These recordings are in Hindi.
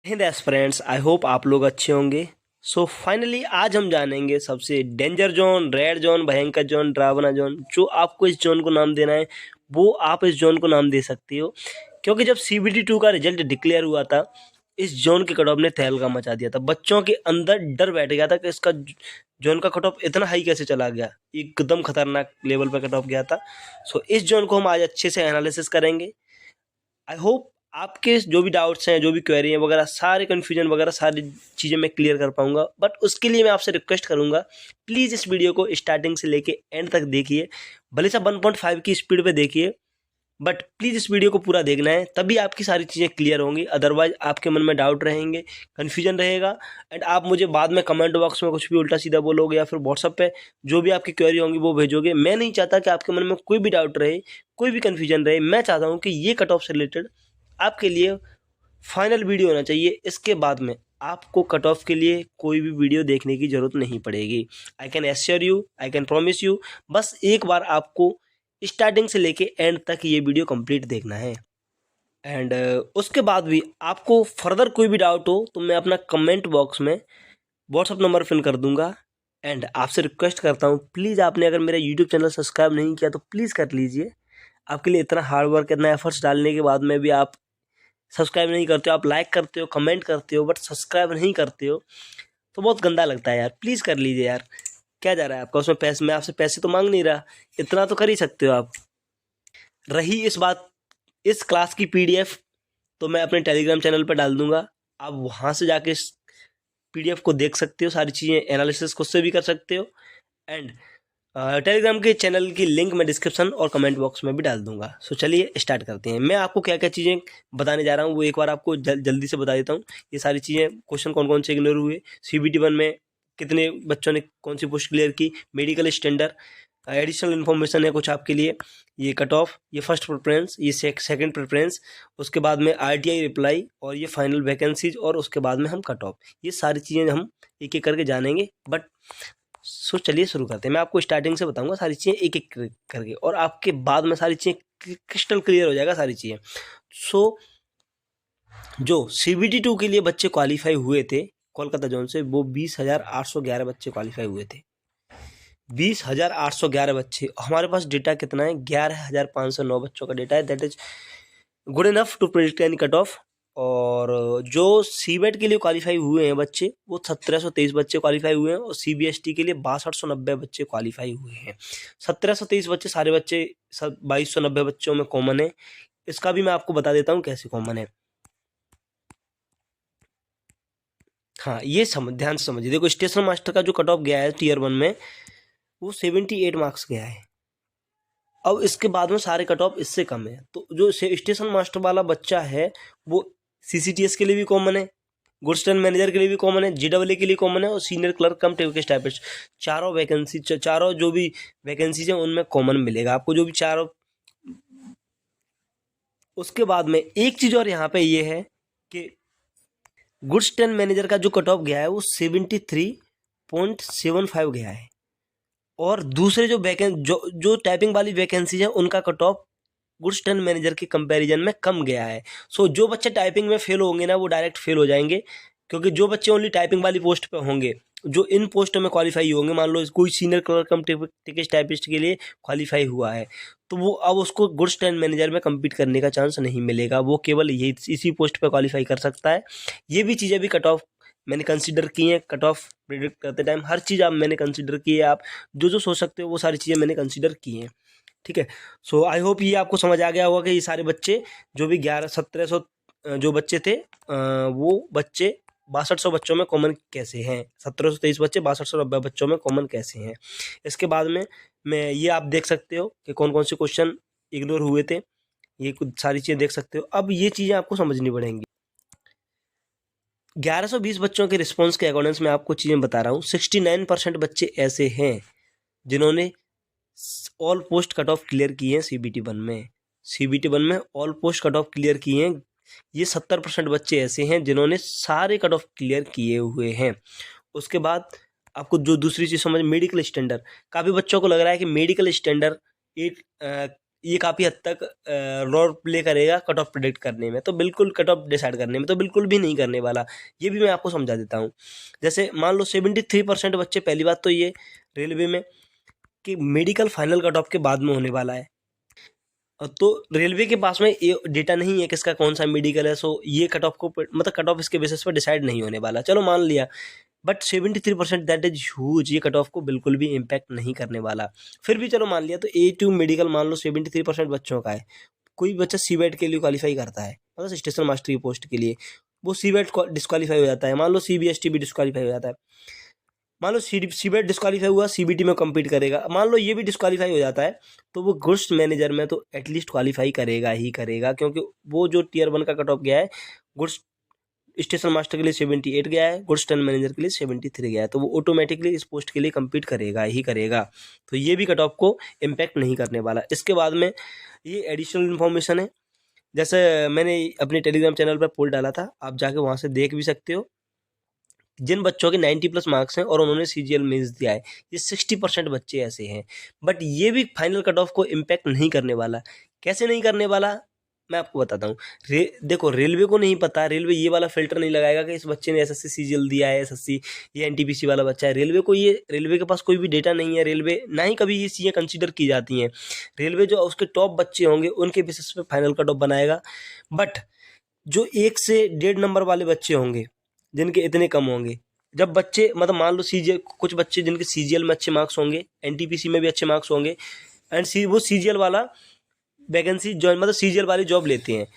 हिंद एस्पिरेंट्स, आई होप आप लोग अच्छे होंगे। सो फाइनली आज हम जानेंगे सबसे डेंजर जोन, रेड जोन, भयंकर जोन, ड्रावना जोन। जो आपको इस जोन को नाम देना है वो आप इस जोन को नाम दे सकती हो, क्योंकि जब CBT 2 का रिजल्ट डिक्लेयर हुआ था इस जोन के कट ऑफ ने तहलका मचा दिया था। बच्चों के अंदर डर बैठ गया था कि इसका जोन का कट ऑफ इतना हाई कैसे चला गया, एकदम खतरनाक लेवल पर कट ऑफ गया था। सो इस जोन को हम आज अच्छे से एनालिसिस करेंगे। आई होप आपके जो भी डाउट्स हैं, जो भी क्वेरी हैं वगैरह, सारे कन्फ्यूजन वगैरह सारी चीज़ें मैं क्लियर कर पाऊंगा। बट उसके लिए मैं आपसे रिक्वेस्ट करूंगा, प्लीज़ इस वीडियो को स्टार्टिंग से लेके एंड तक देखिए। भले से 1.5 की स्पीड पे देखिए, बट प्लीज़ इस वीडियो को पूरा देखना है, तभी आपकी सारी चीज़ें क्लियर होंगी। अदरवाइज आपके मन में डाउट रहेंगे, कन्फ्यूजन रहेगा, एंड आप मुझे बाद में कमेंट बॉक्स में कुछ भी उल्टा सीधा बोलोगे या फिर व्हाट्सअप पे जो भी आपकी क्वेरी होंगी वो भेजोगे। मैं नहीं चाहता कि आपके मन में कोई भी डाउट रहे, कोई भी कन्फ्यूजन रहे। मैं चाहता हूँ कि ये कट ऑफ से रिलेटेड आपके लिए फाइनल वीडियो होना चाहिए। इसके बाद में आपको कट ऑफ के लिए कोई भी वीडियो देखने की जरूरत नहीं पड़ेगी। I can assure you, I can promise you, बस एक बार आपको स्टार्टिंग से लेके एंड तक ये वीडियो कंप्लीट देखना है। एंड उसके बाद भी आपको फर्दर कोई भी डाउट हो तो मैं अपना कमेंट बॉक्स में व्हाट्सअप नंबर पिन कर दूंगा। एंड आपसे रिक्वेस्ट करता हूँ, प्लीज़ आपने अगर मेरा यूट्यूब चैनल सब्सक्राइब नहीं किया तो प्लीज़ कर लीजिए। आपके लिए इतना हार्ड वर्क, इतना एफर्ट्स डालने के बाद में भी आप सब्सक्राइब नहीं करते हो। आप लाइक करते हो, कमेंट करते हो, बट सब्सक्राइब नहीं करते हो, तो बहुत गंदा लगता है यार। प्लीज़ कर लीजिए यार, क्या जा रहा है आपका उसमें पैसे? मैं आपसे पैसे तो मांग नहीं रहा, इतना तो कर ही सकते हो आप। रही इस बात, इस क्लास की PDF तो मैं अपने टेलीग्राम चैनल पर डाल दूंगा। आप वहाँ से जाके इस PDF को देख सकते हो, सारी चीज़ें एनालिसिस खुद से भी कर सकते हो। एंड टेलीग्राम के चैनल की लिंक मैं डिस्क्रिप्शन और कमेंट बॉक्स में भी डाल दूंगा। सो चलिए स्टार्ट करते हैं। मैं आपको क्या क्या चीज़ें बताने जा रहा हूँ वो एक बार आपको जल्दी से बता देता हूँ। ये सारी चीज़ें, क्वेश्चन कौन कौन से इग्नोर हुए, CBT 1 में कितने बच्चों ने कौन सी पोस्ट क्लियर की, मेडिकल स्टैंडर्ड, एडिशनल इन्फॉर्मेशन है कुछ आपके लिए, ये कट ऑफ, ये फर्स्ट प्रेफरेंस, ये सेकंड प्रेफरेंस, उसके बाद में RTI रिप्लाई, और ये फाइनल वैकेंसीज, और उसके बाद में हम कट ऑफ। ये सारी चीज़ें हम एक एक करके जानेंगे। बट सो चलिए शुरू करते हैं। मैं आपको स्टार्टिंग से बताऊंगा सारी चीज़ें एक एक करके, और आपके बाद में सारी चीज़ें क्रिस्टल क्लियर हो जाएगा सारी चीज़ें। सो जो CBT 2 के लिए बच्चे क्वालिफाई हुए थे कोलकाता जोन से, वो 20,811 बच्चे क्वालिफाई हुए थे। 20,811 बच्चे। हमारे पास डेटा कितना है? 11,509 बच्चों का डेटा है। That is good enough to predict any cut off. और जो CBET के लिए क्वालिफाई हुए हैं बच्चे, वो 1723 बच्चे क्वालिफाई हुए हैं, और CBST के लिए 6290 बच्चे क्वालिफाई हुए हैं। 1723 बच्चे, सारे बच्चे 2290 बच्चों में कॉमन है। इसका भी मैं आपको बता देता हूँ कैसे कॉमन है। हाँ, ये ध्यान से समझिए। देखो, स्टेशन मास्टर का जो कट ऑफ गया है Tier 1 में, वो 78 मार्क्स गया है। अब इसके बाद में सारे कट ऑफ इससे कम है। तो जो स्टेशन मास्टर वाला बच्चा है वो CCTS के लिए भी कॉमन है, गुड्स टर्न मैनेजर के लिए भी कॉमन है, GAA के लिए कॉमन है, और सीनियर क्लर्क कम टेक्निकल टाइपिस्ट, चारों वैकेंसी, चारों जो भी वैकेंसीज हैं उनमें कॉमन मिलेगा आपको, जो भी चारों। उसके बाद में एक चीज़ और यहाँ पे ये है कि गुड्स टर्न मैनेजर का जो कट ऑफ गया है वो 73.75 गया है, और दूसरे जो जो टाइपिंग वाली वैकेंसीज है उनका cut off goods turn manager के कंपैरिजन में कम गया है। सो जो बच्चे टाइपिंग में फेल होंगे ना, वो डायरेक्ट फेल हो जाएंगे, क्योंकि जो बच्चे ओनली टाइपिंग वाली पोस्ट पे होंगे, जो इन पोस्टों में क्वालिफाई होंगे, मान लो कोई सीनियर क्लर्क कम टिकट टाइपिस्ट के लिए क्वालिफाई हुआ है, तो वो अब उसको गुड्स टर्न मैनेजर में कम्पीट करने का चांस नहीं मिलेगा। वो केवल ये इसी पोस्ट पर क्वालिफाई कर सकता है। ये भी चीज़ें भी कट ऑफ मैंने कंसिडर की हैं। कट ऑफ प्रिडिक्ट करते टाइम हर चीज़ आप मैंने कंसिडर की है। आप जो जो सोच सकते हो वो सारी चीज़ें मैंने कंसिडर की हैं। ठीक है। सो आई होप ये आपको समझ आ गया होगा कि ये सारे बच्चे जो भी 1700 जो बच्चे थे, वो बच्चे 6200 बच्चों में कॉमन कैसे हैं। 1723 बच्चे 6290 बच्चों में कॉमन कैसे हैं। इसके बाद में मैं ये आप देख सकते हो कि कौन कौन से क्वेश्चन इग्नोर हुए थे। ये कुछ सारी चीज़ें देख सकते हो। अब ये चीज़ें आपको समझनी पड़ेंगी। 1120 बच्चों के रिस्पॉन्स के अकॉर्डिंग मैं आपको चीज़ें बता रहा हूँ। 69% बच्चे ऐसे हैं जिन्होंने all post cut off clear किए हैं CBT 1 में। CBT 1 में all post cut off clear किए हैं। ये 70% बच्चे ऐसे हैं जिन्होंने सारे कट ऑफ क्लियर किए हुए हैं। उसके बाद आपको जो दूसरी चीज़ समझ, मेडिकल स्टैंडर्ड। काफ़ी बच्चों को लग रहा है कि मेडिकल स्टैंडर्ड ये काफ़ी हद तक रोल प्ले करेगा कट ऑफ प्रेडिक्ट करने में, तो बिल्कुल कट ऑफ डिसाइड करने में तो बिल्कुल भी नहीं करने वाला। ये भी मैं आपको समझा देता हूँ। जैसे मान लो 73% बच्चे, पहली बात तो ये रेलवे में कि मेडिकल फाइनल कट ऑफ के बाद में होने वाला है, तो रेलवे के पास में ये डेटा नहीं है किसका कौन सा मेडिकल है, सो ये कट ऑफ को मतलब कट ऑफ इसके बेसिस पर डिसाइड नहीं होने वाला। चलो मान लिया, बट 73% दैट इज ह्यूज, ये कट ऑफ को बिल्कुल भी इम्पैक्ट नहीं करने वाला। फिर भी चलो मान लिया, तो A2 मेडिकल मान लो 73% बच्चों का है। कोई बच्चा सीबेट के लिए क्वालिफाई करता है, मतलब स्टेशन मास्टर की पोस्ट के लिए, वो सीबेट डिस्क्वालीफाई हो जाता है। मान लो CBST भी डिस्क्वालीफाई हो जाता है। मान लो सीबेट डिस्क्वालीफाई हुआ, CBT में कम्पीट करेगा, मान लो ये भी डिस्क्वालीफाई हो जाता है, तो वो गुड्स मैनेजर में तो एटलीस्ट क्वालिफाई करेगा ही करेगा, क्योंकि वो जो Tier 1 का कट ऑफ गया है, गुड्स स्टेशन मास्टर के लिए 78 गया है, गुड्स टर्न मैनेजर के लिए 73 गया है, तो वो ऑटोमेटिकली इस पोस्ट के लिए कम्पीट करेगा ही करेगा। तो ये भी कट ऑफ को इम्पैक्ट नहीं करने वाला। इसके बाद में ये एडिशनल इन्फॉर्मेशन है, जैसे मैंने अपने टेलीग्राम चैनल पर पोल डाला था, आप जाके वहाँ से देख भी सकते हो। जिन बच्चों के 90+ मार्क्स हैं और उन्होंने CGL मेंस दिया है, ये 60% बच्चे ऐसे हैं, बट ये भी फाइनल कट ऑफ को इम्पैक्ट नहीं करने वाला। कैसे नहीं करने वाला, मैं आपको बताता हूँ। देखो, रेलवे को नहीं पता, रेलवे ये वाला फिल्टर नहीं लगाएगा कि इस बच्चे ने SSC CGL दिया है, SSC ये NTPC वाला बच्चा है। रेलवे के पास कोई भी डेटा नहीं है, रेलवे ना ही कभी ये चीज़ें कंसिडर की जाती हैं। रेलवे जो उसके टॉप बच्चे होंगे उनके बेसिस पे फाइनल कट ऑफ बनाएगा, बट जो 1 से 1.5 नंबर वाले बच्चे होंगे जिनके इतने कम होंगे, जब बच्चे मतलब मान लो CGL, कुछ बच्चे जिनके CGL में अच्छे मार्क्स होंगे, NTPC में भी अच्छे मार्क्स होंगे, एंड वो CGL वाला वैकेंसी जॉइन, मतलब CGL वाली जॉब लेते हैं,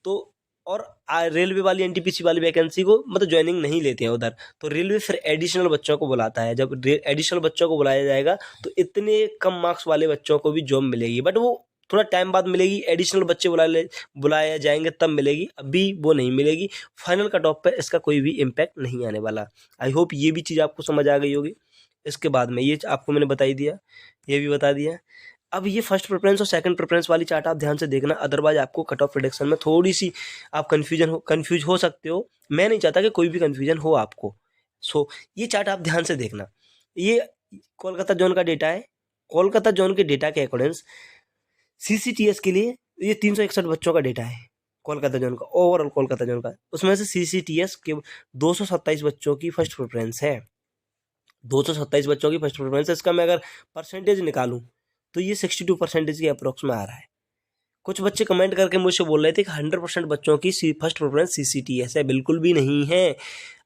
तो और रेलवे वाली NTPC वाली वैकेंसी को मतलब ज्वाइनिंग नहीं लेते हैं उधर, तो रेलवे फिर एडिशनल बच्चों को बुलाता है। जब एडिशनल बच्चों को बुलाया जाएगा तो इतने कम मार्क्स वाले बच्चों को भी जॉब मिलेगी, बट वो थोड़ा टाइम बाद मिलेगी। एडिशनल बच्चे बुलाए जाएंगे तब मिलेगी, अभी वो नहीं मिलेगी। फाइनल कट ऑफ पे इसका कोई भी इम्पैक्ट नहीं आने वाला। आई होप ये भी चीज़ आपको समझ आ गई होगी। इसके बाद में ये आपको मैंने बता ही दिया, ये भी बता दिया। अब ये फर्स्ट प्रेफरेंस और सेकंड प्रेफरेंस वाली चार्ट आप ध्यान से देखना, अदरवाइज आपको कट ऑफ प्रेडिक्शन में थोड़ी सी आप कंफ्यूज हो सकते हो। मैं नहीं चाहता कि कोई भी कंफ्यूजन हो आपको। सो ये चार्ट आप ध्यान से देखना। ये कोलकाता जोन का डेटा है। कोलकाता जोन के डेटा के अकॉर्डिंग CCTS के लिए ये 361 बच्चों का डेटा है कोलकाता जोन का, ओवरऑल कोलकाता जोन का। उसमें से CCTS के 227 बच्चों की फर्स्ट प्रेफरेंस है। 227 बच्चों की फर्स्ट प्रेफरेंस है। इसका मैं अगर परसेंटेज निकालूं तो ये 62% के अप्रोक्स में आ रहा है। कुछ बच्चे कमेंट करके मुझसे बोल रहे थे कि 100% बच्चों की फर्स्ट प्रेफरेंस CCTS है। बिल्कुल भी नहीं है।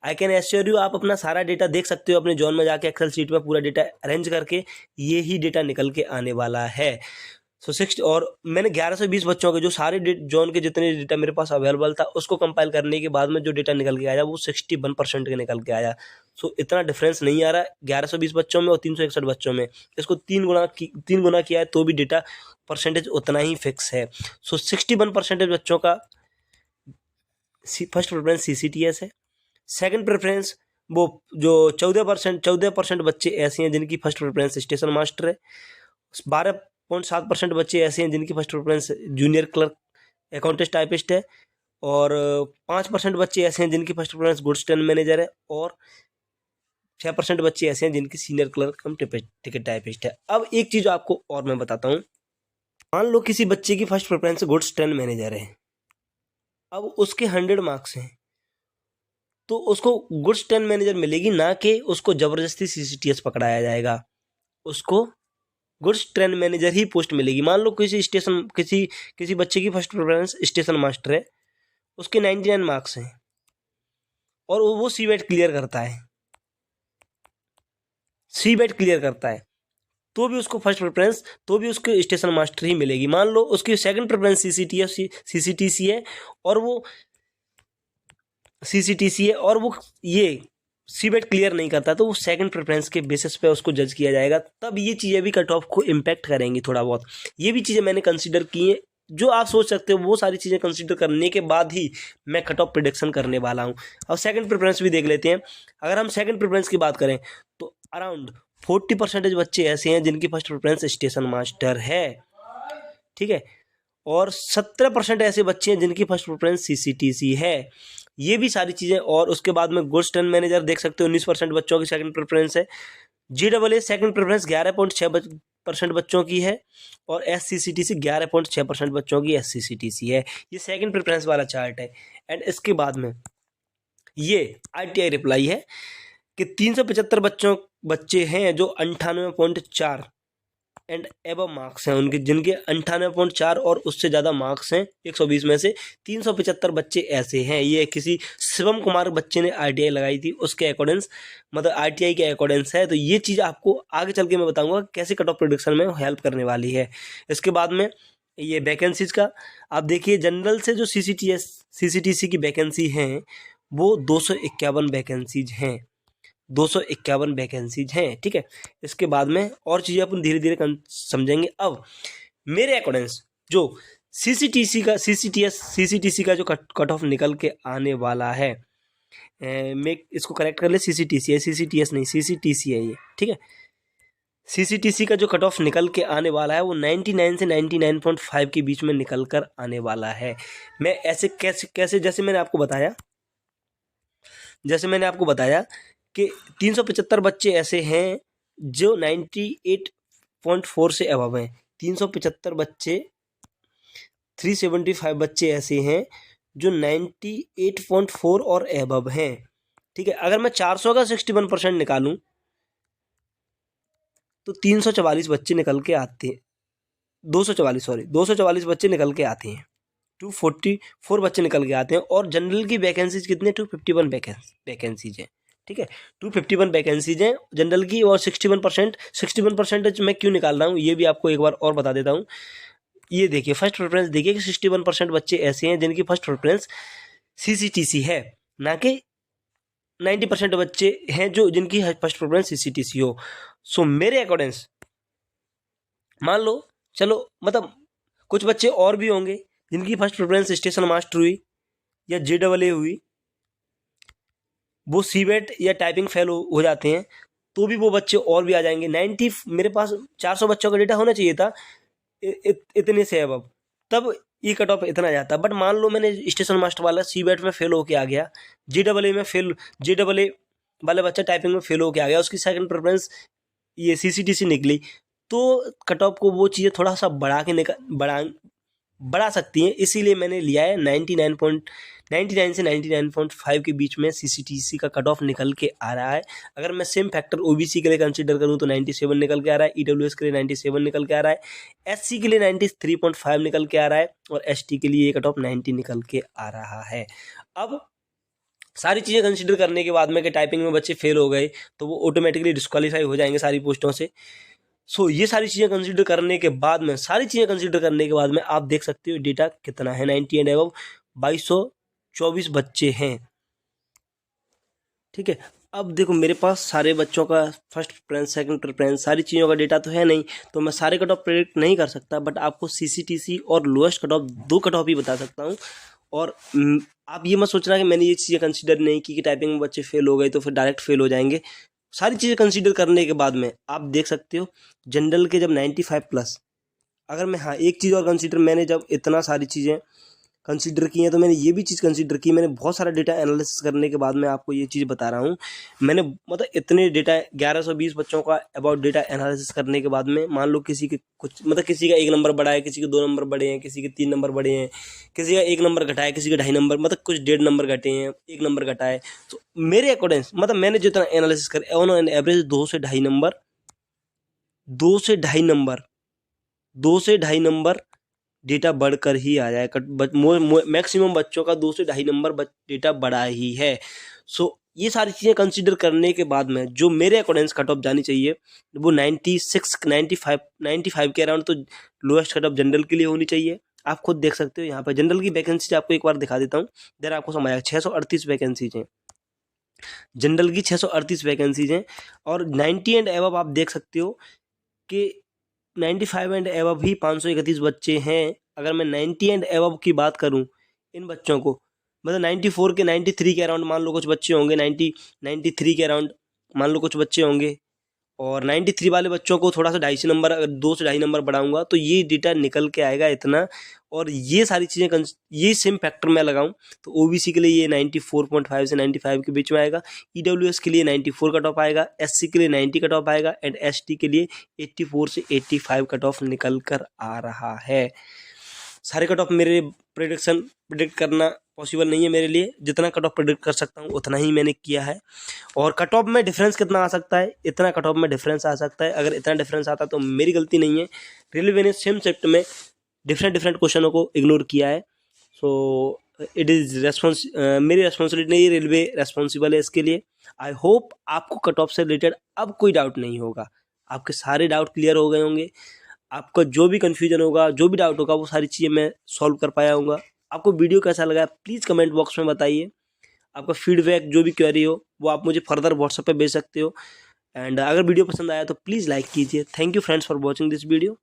आई कैन एश्योर यू, आप अपना सारा डेटा देख सकते हो अपने जोन में जाके, एक्सेल शीट में पूरा डेटा अरेंज करके ये ही डेटा निकल के आने वाला है। सो 60, और मैंने 1120 बच्चों के जो सारे जोन के जितने डेटा मेरे पास अवेलेबल था उसको कंपाइल करने के बाद में जो डेटा निकल के आया वो 61% के निकल के आया। सो इतना डिफरेंस नहीं आ रहा 1120 बच्चों में और 361 बच्चों में। इसको 3 गुना किया है तो भी डेटा परसेंटेज उतना ही फिक्स है। सो 61% बच्चों का फर्स्ट प्रेफरेंस CCTS है। सेकंड प्रेफरेंस वो जो 14% बच्चे ऐसे हैं जिनकी फर्स्ट प्रेफरेंस स्टेशन मास्टर है। 12.7% बच्चे ऐसे हैं जिनकी first preference junior clerk accountant typist है। और 5% बच्चे ऐसे हैं जिनकी first preference goods turn manager है। और 6% बच्चे ऐसे हैं जिनकी सीनियर क्लर्क कम टिकट टाइपिस्ट है। अब एक चीज़ आपको और मैं बताता हूँ, मान लो किसी बच्चे की first preference goods turn manager है, अब उसके 100 मार्क्स हैं, तो उसको गुड्स टर्न मैनेजर मिलेगी, ना कि उसको ज़बरदस्ती CCTS पकड़ाया जाएगा। उसको गुड्स ट्रेन मैनेजर ही पोस्ट मिलेगी। मान लो किसी बच्चे की फर्स्ट प्रेफरेंस स्टेशन मास्टर है, उसके 99 मार्क्स हैं और वो CBET क्लियर करता है, तो भी उसको फर्स्ट प्रेफरेंस, तो भी उसको स्टेशन मास्टर ही मिलेगी। मान लो उसकी सेकंड प्रेफरेंस CCTC है और वो ये CBET क्लियर नहीं करता, तो वो सेकंड प्रेफरेंस के बेसिस पे उसको जज किया जाएगा। तब ये चीज़ें भी कट ऑफ को इम्पैक्ट करेंगी थोड़ा बहुत। ये भी चीज़ें मैंने कंसीडर की हैं, जो आप सोच सकते हो वो सारी चीज़ें कंसीडर करने के बाद ही मैं कट ऑफ प्रेडिक्शन करने वाला हूँ। अब सेकंड प्रेफरेंस भी देख लेते हैं। अगर हम सेकंड प्रेफरेंस की बात करें तो अराउंड 40% बच्चे ऐसे हैं जिनकी फर्स्ट प्रेफरेंस स्टेशन मास्टर है, ठीक है, और 17% ऐसे बच्चे हैं जिनकी फर्स्ट प्रेफरेंस CCTC है। ये भी सारी चीज़ें। और उसके बाद में गुड्स टर्न मैनेजर देख सकते हो, 19% बच्चों की सेकंड प्रेफरेंस है। GAA सेकंड प्रेफरेंस 6% बच्चों की है और SCCTC 11.6% बच्चों की SCCTC है। ये सेकंड प्रेफरेंस वाला चार्ट है। एंड इसके बाद में ये RTI रिप्लाई है कि 375 बच्चे हैं जो 98.4 एंड एबव मार्क्स हैं उनके, जिनके 98.4 और उससे ज़्यादा मार्क्स हैं 120 में से 375 बच्चे ऐसे हैं। ये किसी शिवम कुमार बच्चे ने RTI लगाई थी, उसके अकॉर्डेंस मतलब RTI के अकॉर्डेंस है। तो ये चीज़ आपको आगे चल के मैं बताऊंगा कैसे कट ऑफ प्रोडिक्शन में हेल्प करने वाली है। इसके बाद में ये वैकेंसीज का आप देखिए, जनरल से जो CCTC की वैकेंसी हैं वो 251 वैकेंसीज हैं, 251 वैकेंसीज हैं। ठीक है, इसके बाद में और चीज़ें अपन धीरे धीरे समझेंगे। अब मेरे अकॉर्डिंग्स जो CCTC का जो कट ऑफ निकल के आने वाला है, मैं इसको करेक्ट कर ले, CCTC है, CCTS नहीं, CCTC है ये। ठीक है, CCTC का जो कट ऑफ निकल के आने वाला है वो 99 से 99.5 के बीच में निकल कर आने वाला है। मैं ऐसे कैसे जैसे मैंने आपको बताया कि 375 बच्चे ऐसे हैं जो 98.4 से अबव हैं, 375 बच्चे, 375 बच्चे ऐसे हैं जो 98.4 और अबव हैं। ठीक है, अगर मैं 400 का 61% निकालूं तो 344 बच्चे निकल के आते हैं, 244 बच्चे निकल के आते हैं, 244 बच्चे निकल के आते हैं। और जनरल की वैकेंसीज कितने, 251 वैकेंसीज हैं। ठीक है, 251 वैकेंसीज हैं जनरल की। और 61% मैं क्यों निकाल रहा हूँ ये भी आपको एक बार और बता देता हूँ। ये देखिए फर्स्ट प्रेफरेंस देखिए कि 61% बच्चे ऐसे हैं जिनकी फर्स्ट प्रेफरेंस CCTC है, ना कि 90% बच्चे हैं जो जिनकी फर्स्ट प्रेफरेंस CCTC हो। सो मेरे अकॉर्डिंग्स मान लो, चलो मतलब कुछ बच्चे और भी होंगे जिनकी फर्स्ट प्रेफरेंस स्टेशन मास्टर हुई या JAA हुई, वो CBET या टाइपिंग फेल हो जाते हैं, तो भी वो बच्चे और भी आ जाएंगे। 90 मेरे पास 400 बच्चों का डेटा होना चाहिए था इतने से अब तब ये कट ऑफ इतना जाता। बट मान लो मैंने स्टेशन मास्टर वाला CBET में फेल होके आ गया, JAA वाला बच्चा टाइपिंग में फेल होके आ गया, उसकी सेकंड प्रेफरेंस ये CCTC निकली, तो कट ऑफ को वो चीज़ें थोड़ा सा बढ़ा सकती हैं। इसीलिए मैंने लिया है 99 से 99.5 के बीच में CCTC का कट ऑफ निकल के आ रहा है। अगर मैं सेम फैक्टर OBC के लिए कंसीडर करूं तो 97 निकल के आ रहा है, EWS के लिए 97 निकल के आ रहा है, SC के लिए 93.5 निकल के आ रहा है और ST के लिए ये कट ऑफ 90 निकल के आ रहा है। अब सारी चीज़ें कंसीडर करने के बाद में कि टाइपिंग में बच्चे फेल हो गए तो वो ऑटोमेटिकली डिस्क्वालीफाई हो जाएंगे सारी पोस्टों से। सो ये सारी चीज़ें कंसीडर करने के बाद में आप देख सकते हो डेटा कितना है, 90 एंड एबव 2224 बच्चे हैं। ठीक है, अब देखो मेरे पास सारे बच्चों का फर्स्ट प्रेफरेंस सेकंड प्रेफरेंस सारी चीज़ों का डेटा तो है नहीं, तो मैं सारे कट ऑफ प्रेडिक्ट नहीं कर सकता, बट आपको CCTC और lowest cut off 2 cut off ही बता सकता हूँ। और आप ये मत सोचना कि मैंने ये चीज़ें कंसीडर नहीं की कि टाइपिंग में बच्चे फेल हो गए तो फिर डायरेक्ट फेल हो जाएंगे। सारी चीज़ें कंसीडर करने के बाद में आप देख सकते हो जनरल के जब 95+, अगर मैं हाँ एक चीज़ और कंसीडर, मैंने जब इतना सारी चीज़ें कंसीडर की हैं तो मैंने ये भी चीज़ कंसीडर की, मैंने बहुत सारा डेटा एनालिसिस करने के बाद मैं आपको ये चीज़ बता रहा हूँ। मैंने मतलब इतने डेटा 1120 बच्चों का अबाउट डेटा एनालिसिस करने के बाद में मान लो किसी के कुछ मतलब किसी का 1 नंबर बढ़ा है, किसी के 2 नंबर बढ़े हैं, किसी के 3 नंबर बढ़े हैं, किसी का 1 नंबर घटा है, किसी के 2.5 नंबर, मतलब कुछ 1.5 नंबर घटे हैं, 1 नंबर घटा है। तो मेरे अकॉर्डिंग मतलब मैंने जितना एनालिसिस कर ऑन एवरेज 2 से 2.5 नंबर डेटा बढ़कर ही आ जाए। मैक्सिमम बच्चों का 2 से 2.5 नंबर डेटा बढ़ा ही है। सो ये सारी चीज़ें कंसीडर करने के बाद में जो मेरे अकॉर्डिंग कट ऑफ जानी चाहिए वो 95 के अराउंड तो लोएस्ट कट ऑफ जनरल के लिए होनी चाहिए। आप खुद देख सकते हो यहाँ पर जनरल की वैकेंसी आपको एक बार दिखा देता हूँ, देर आपको समझ आएगा। 638 वैकेंसीज हैं जनरल की, 638 वैकेंसीज हैं। और 90 एंड एबव आप देख सकते हो कि 95 एंड एबव ही 531 बच्चे हैं। अगर मैं 90 एंड एबव की बात करूं इन बच्चों को, मतलब 94 के 93 के अराउंड मान लो कुछ बच्चे होंगे, 93 के अराउंड मान लो कुछ बच्चे होंगे, और 93 वाले बच्चों को थोड़ा सा 250 नंबर, अगर 2 से 2.5 नंबर बढ़ाऊंगा तो ये डेटा निकल के आएगा इतना। और ये सारी चीज़ें ये सेम फैक्टर मैं लगाऊं तो ओबीसी के लिए ये 94.5 से 95 के बीच में आएगा, ईडब्ल्यूएस के लिए 94 कट ऑफ आएगा, एससी के लिए 90 कट ऑफ आएगा एंड एसटी के लिए 84 से 85 कट ऑफ निकल कर आ रहा है। सारे कट ऑफ मेरे प्रिडिक्ट करना पॉसिबल नहीं है मेरे लिए, जितना कट ऑफ प्रिडिक्ट कर सकता हूँ उतना ही मैंने किया है। और कट ऑफ में डिफरेंस कितना आ सकता है, इतना कट ऑफ में डिफरेंस आ सकता है। अगर इतना डिफरेंस आता तो मेरी गलती नहीं है, रेलवे ने सेम शिफ्ट में डिफरेंट क्वेश्चनों को इग्नोर किया है। सो इट इज़ मेरी रेस्पॉन्सिबिलिटी नहीं, रेलवे रेस्पॉन्सिबल है इसके लिए। आई होप आपको कट ऑफ से रिलेटेड अब कोई डाउट नहीं होगा, आपके सारे डाउट क्लियर हो गए होंगे। आपका जो भी कन्फ्यूजन होगा, जो भी डाउट होगा, वो सारी चीज़ें मैं सॉल्व कर पाया हूँगा। आपको वीडियो कैसा लगा प्लीज़ कमेंट बॉक्स में बताइए। आपका फीडबैक जो भी क्वेरी हो वो आप मुझे फर्दर व्हाट्सएप पे भेज सकते हो। एंड अगर वीडियो पसंद आया तो प्लीज़ लाइक कीजिए। Thank you friends for watching this video.